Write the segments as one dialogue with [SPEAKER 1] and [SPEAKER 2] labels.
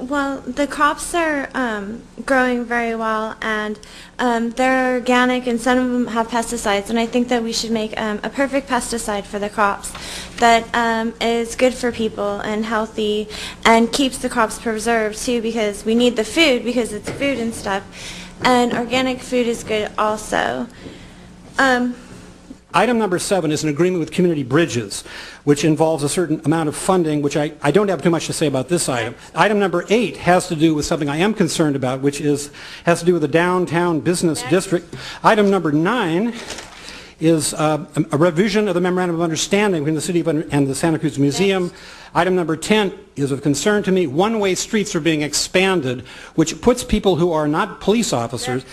[SPEAKER 1] Well, the crops are growing very well, and they're organic, and some of them have pesticides, and I think that we should make a perfect pesticide for the crops that is good for people and healthy and keeps the crops preserved, too, because we need the food, because it's food and stuff, and organic food is good also.
[SPEAKER 2] Item number 7 is an agreement with Community Bridges, which involves a certain amount of funding, which I don't have too much to say about this item. Item number 8 has to do with something I am concerned about, which has to do with the downtown business district. Item number 9 is a revision of the Memorandum of Understanding between the City and the Santa Cruz Museum. Item number 10 is of concern to me. One-way streets are being expanded, which puts people who are not police officers.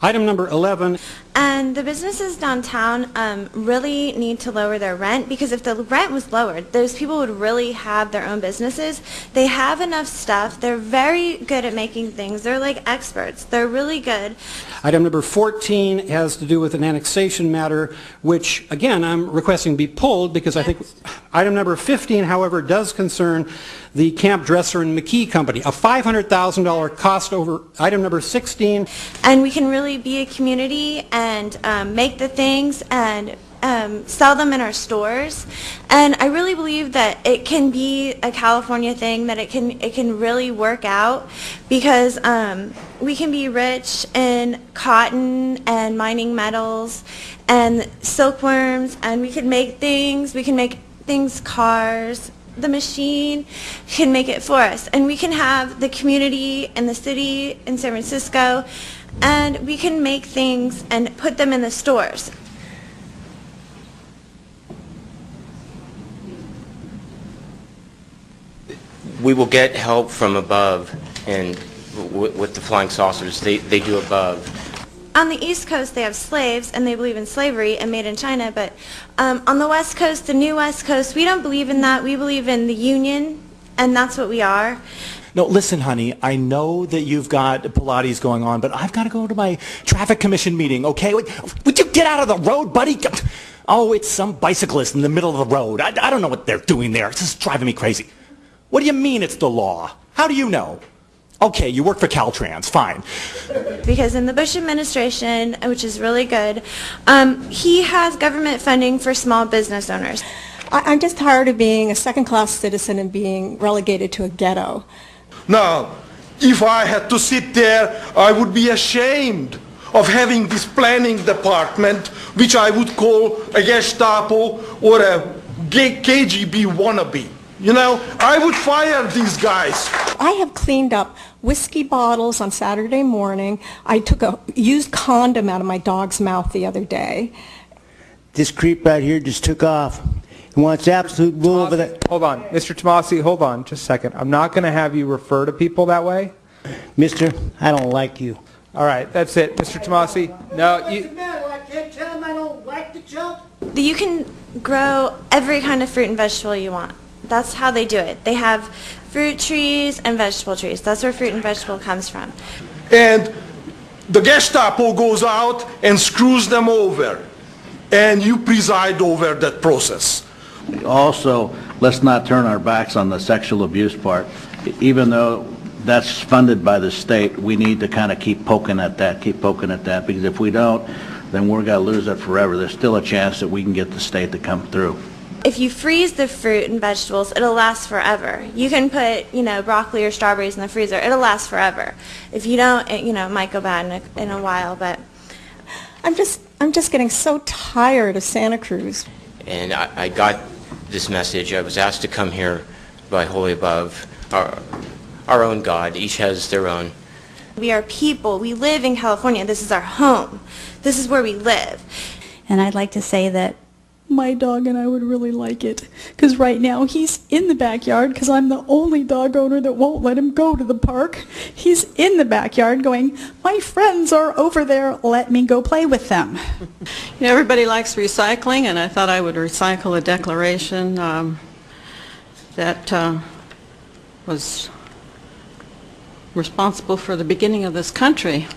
[SPEAKER 2] Item number 11.
[SPEAKER 1] And the businesses downtown really need to lower their rent, because if the rent was lowered, those people would really have their own businesses. They have enough stuff. They're very good at making things. They're like experts. They're really good.
[SPEAKER 2] Item number 14 has to do with an annexation matter, which, again, I'm requesting be pulled because I think item number 15, however, does concern the Camp Dresser and McKee Company, a $500,000 cost over item number 16.
[SPEAKER 1] And we can really be a community and make the things and sell them in our stores. And I really believe that it can be a California thing, that it can really work out, because we can be rich in cotton and mining metals and silkworms, and we can make things, cars. The machine can make it for us, and we can have the community and the city in San Francisco, and we can make things and put them in the stores.
[SPEAKER 3] We will get help from above, and with the flying saucers, they do above.
[SPEAKER 1] On the East Coast, they have slaves, and they believe in slavery and made in China, but on the West Coast, the new West Coast, we don't believe in that. We believe in the union, and that's what we are.
[SPEAKER 4] No, listen, honey, I know that you've got Pilates going on, but I've got to go to my traffic commission meeting, okay? Would you get out of the road, buddy? Oh, it's some bicyclist in the middle of the road. I don't know what they're doing there. It's just driving me crazy. What do you mean it's the law? How do you know? Okay, you work for Caltrans, fine.
[SPEAKER 1] Because in the Bush administration, which is really good, he has government funding for small business owners.
[SPEAKER 5] I'm just tired of being a second-class citizen and being relegated to a ghetto.
[SPEAKER 6] Now, if I had to sit there, I would be ashamed of having this planning department, which I would call a Gestapo or a KGB wannabe. You know, I would fire these guys.
[SPEAKER 5] I have cleaned up whiskey bottles on Saturday morning. I took a used condom out of my dog's mouth the other day.
[SPEAKER 7] This creep right here just took off. He wants absolute rule over that.
[SPEAKER 8] Hold on. Mr. Tomasi, hold on just a second. I'm not going to have you refer to people that way.
[SPEAKER 7] Mister, I don't like you.
[SPEAKER 8] All right, that's it. Mr. Tomasi, no, you...
[SPEAKER 7] What's the matter? I can't tell him I don't like the jump.
[SPEAKER 1] You can grow every kind of fruit and vegetable you want. That's how they do it. They have fruit trees and vegetable trees. That's where fruit and vegetable comes from.
[SPEAKER 6] And the Gestapo goes out and screws them over. And you preside over that process.
[SPEAKER 9] Also, let's not turn our backs on the sexual abuse part. Even though that's funded by the state, we need to kind of keep poking at that, because if we don't, then we're going to lose it forever. There's still a chance that we can get the state to come through.
[SPEAKER 1] If you freeze the fruit and vegetables, it'll last forever. You can put, broccoli or strawberries in the freezer. It'll last forever. If you don't, it might go bad in a while, but...
[SPEAKER 5] I'm just getting so tired of Santa Cruz.
[SPEAKER 3] And I got this message. I was asked to come here by Holy Above, our own God. Each has their own.
[SPEAKER 1] We are people. We live in California. This is our home. This is where we live.
[SPEAKER 10] And I'd like to say that my dog and I would really like it, because right now he's in the backyard because I'm the only dog owner that won't let him go to the park. He's in the backyard going, my friends are over there, let me go play with them.
[SPEAKER 11] Everybody likes recycling, and I thought I would recycle a declaration that was responsible for the beginning of this country.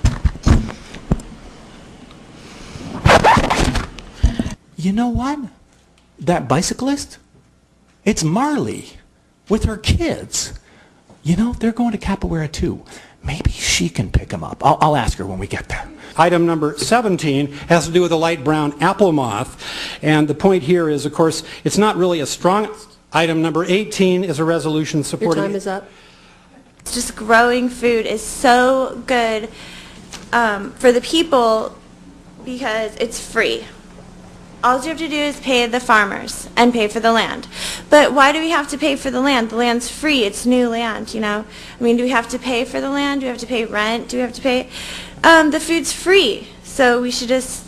[SPEAKER 4] You know what? That bicyclist? It's Marley with her kids. You know, they're going to Capoeira too. Maybe she can pick them up. I'll ask her when we get there.
[SPEAKER 2] Item number 17 has to do with the light brown apple moth. And the point here is, of course, it's not really a strong... Item number 18 is a resolution supporting...
[SPEAKER 12] Your time is up.
[SPEAKER 1] Just growing food is so good for the people because it's free. All you have to do is pay the farmers and pay for the land. But why do we have to pay for the land? The land's free. It's new land, you know. I mean, do we have to pay for the land? Do we have to pay rent? Do we have to pay? The food's free, so we should just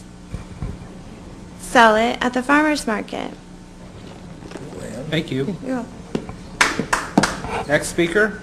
[SPEAKER 1] sell it at the farmer's market.
[SPEAKER 8] Thank you.
[SPEAKER 1] You're welcome.
[SPEAKER 8] Next speaker.